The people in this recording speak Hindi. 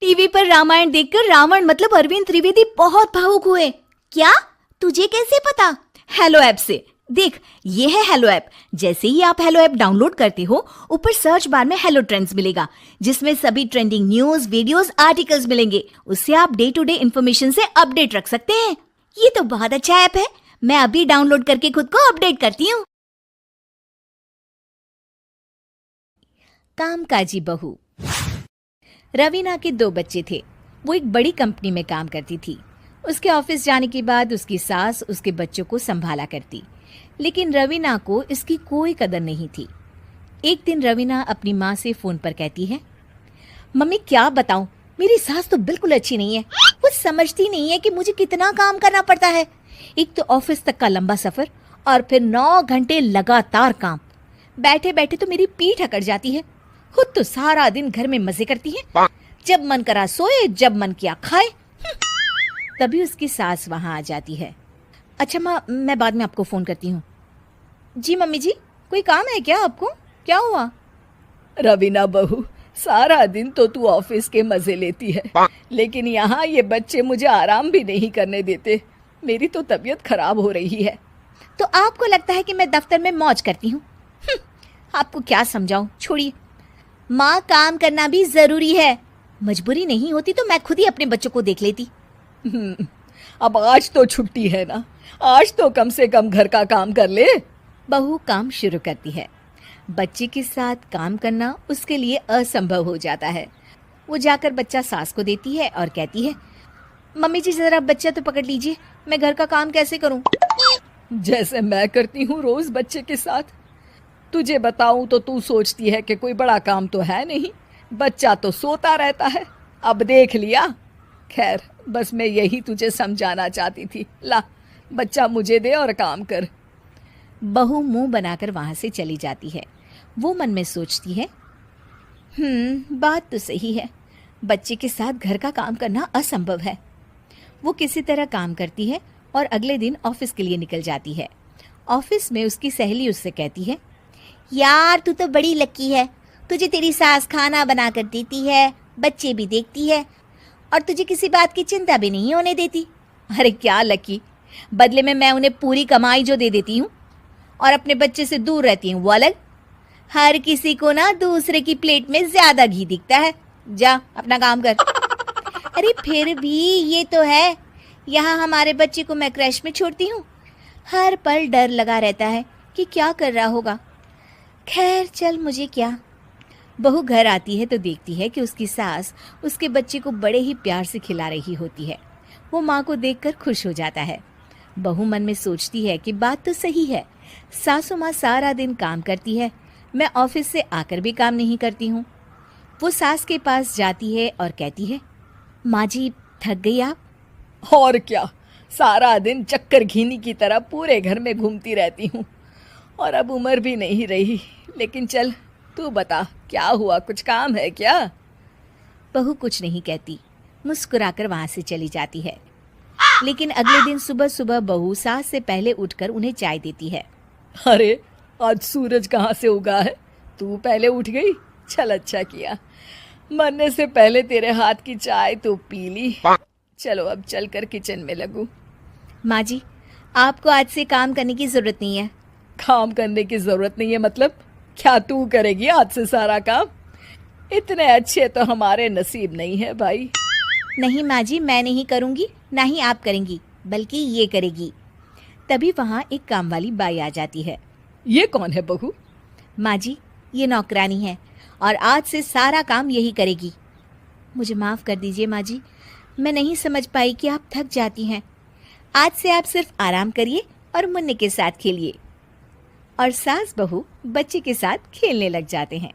टीवी पर रामायण देखकर रावण मतलब अरविंद त्रिवेदी बहुत भावुक हुए। क्या? तुझे कैसे पता? हेलो ऐप से। देख, ये है हेलो ऐप। जैसे ही आप हेलो ऐप डाउनलोड करते हो, ऊपर सर्च बार में हेलो ट्रेंड्स मिलेगा, जिसमें सभी ट्रेंडिंग न्यूज, वीडियोस, आर्टिकल्स मिलेंगे। उससे आप डे टू डे इन्फॉर्मेशन से अपडेट रख सकते हैं। ये तो बहुत अच्छा ऐप है। मैं अभी डाउनलोड करके खुद को अपडेट करती हूँ। कामकाजी बहू। रवीना के 2 बच्चे थे। वो एक बड़ी कंपनी में काम करती थी। उसके ऑफिस जाने के बाद उसकी सास उसके बच्चों को संभाला करती, लेकिन रवीना को इसकी कोई कदर नहीं थी। एक दिन रवीना अपनी माँ से फोन पर कहती है, मम्मी क्या बताऊं, मेरी सास तो बिल्कुल अच्छी नहीं है। वो समझती नहीं है कि मुझे कितना काम करना पड़ता है। एक तो ऑफिस तक का लंबा सफर और फिर 9 घंटे लगातार काम। बैठे बैठे तो मेरी पीठ अकड़ जाती है। खुद तो सारा दिन घर में मजे करती है, जब मन करा सोए, जब मन किया खाए। तभी उसकी सास वहां आ जाती है। अच्छा माँ, मैं बाद में आपको फोन करती हूँ। जी मम्मी जी, कोई काम है क्या आपको? क्या हुआ? रवीना बहू, सारा दिन तो तू ऑफिस के मजे लेती है, लेकिन यहाँ ये बच्चे मुझे आराम भी नहीं करने देते। मेरी तो तबीयत खराब हो रही है। तो आपको लगता है कि मैं दफ्तर में मौज करती हूँ? आपको क्या समझाऊं, छोड़िए। माँ, काम करना भी जरूरी है। मजबूरी नहीं होती तो मैं खुद ही अपने बच्चों को देख लेती। अब आज तो छुट्टी है ना, आज तो कम से कम घर का काम कर ले। बहू काम शुरू करती है। बच्चे के साथ काम करना उसके लिए असंभव हो जाता है। वो जाकर बच्चा सास को देती है और कहती है, मम्मी जी जरा बच्चा तो पकड़ लीजिए, मैं घर का काम कैसे करूं? जैसे मैं करती हूँ रोज बच्चे के साथ। तुझे बताऊं तो तू सोचती है कि कोई बड़ा काम तो है नहीं, बच्चा तो सोता रहता है। अब देख लिया। खैर, बस मैं यही तुझे समझाना चाहती थी। ला, बच्चा मुझे दे और काम कर। बहू मुंह बनाकर वहां से चली जाती है। वो मन में सोचती है, बात तो सही है, बच्चे के साथ घर का काम करना असंभव है। वो किसी तरह काम करती है और अगले दिन ऑफिस के लिए निकल जाती है। ऑफिस में उसकी सहेली उससे कहती है, यार तू तो बड़ी लकी है, तुझे तेरी सास खाना बना कर देती है, बच्चे भी देखती है और तुझे किसी बात की चिंता भी नहीं होने देती। अरे क्या लकी, बदले में मैं उन्हें पूरी कमाई जो दे देती हूँ और अपने बच्चे से दूर रहती हूँ वो अलग। हर किसी को ना दूसरे की प्लेट में ज्यादा घी दिखता है। जा अपना काम कर। अरे फिर भी ये तो है, यहाँ हमारे बच्चे को मैं क्रैश में छोड़ती हूँ, हर पल डर लगा रहता है कि क्या कर रहा होगा। खैर चल, मुझे क्या। बहू घर आती है तो देखती है कि उसकी सास उसके बच्चे को बड़े ही प्यार से खिला रही होती है। वो माँ को देखकर खुश हो जाता है। बहू मन में सोचती है कि बात तो सही है, सासू माँ सारा दिन काम करती है, मैं ऑफिस से आकर भी काम नहीं करती हूँ। वो सास के पास जाती है और कहती है, माँ जी थक गई आप? और क्या, सारा दिन चक्कर घीनी की तरह पूरे घर में घूमती रहती हूँ और अब उम्र भी नहीं रही। लेकिन चल, तू बता क्या हुआ, कुछ काम है क्या? बहू कुछ नहीं कहती, मुस्कुराकर वहां से चली जाती है। लेकिन अगले दिन सुबह सुबह बहू सास से पहले उठकर उन्हें चाय देती है। अरे आज सूरज कहाँ से उगा है, तू पहले उठ गई। चल अच्छा किया, मरने से पहले तेरे हाथ की चाय तो पी ली। चलो अब चलकर किचन में लगूं। माँ जी, आपको आज से काम करने की जरूरत नहीं है। काम करने की जरूरत नहीं है मतलब? क्या तू करेगी आज से सारा काम? इतने अच्छे तो हमारे नसीब नहीं है भाई। नहीं माँ जी, मैं नहीं करूँगी, ना ही आप करेंगी, बल्कि ये करेगी। तभी वहाँ एक काम वाली बाई आ जाती है। ये कौन है बहू? माँ जी, ये नौकरानी है और आज से सारा काम यही करेगी। मुझे माफ़ कर दीजिए माँ जी, मैं नहीं समझ पाई कि आप थक जाती हैं। आज से आप सिर्फ आराम करिए और मुन्ने के साथ खेलिए। और सास बहू बच्चे के साथ खेलने लग जाते हैं।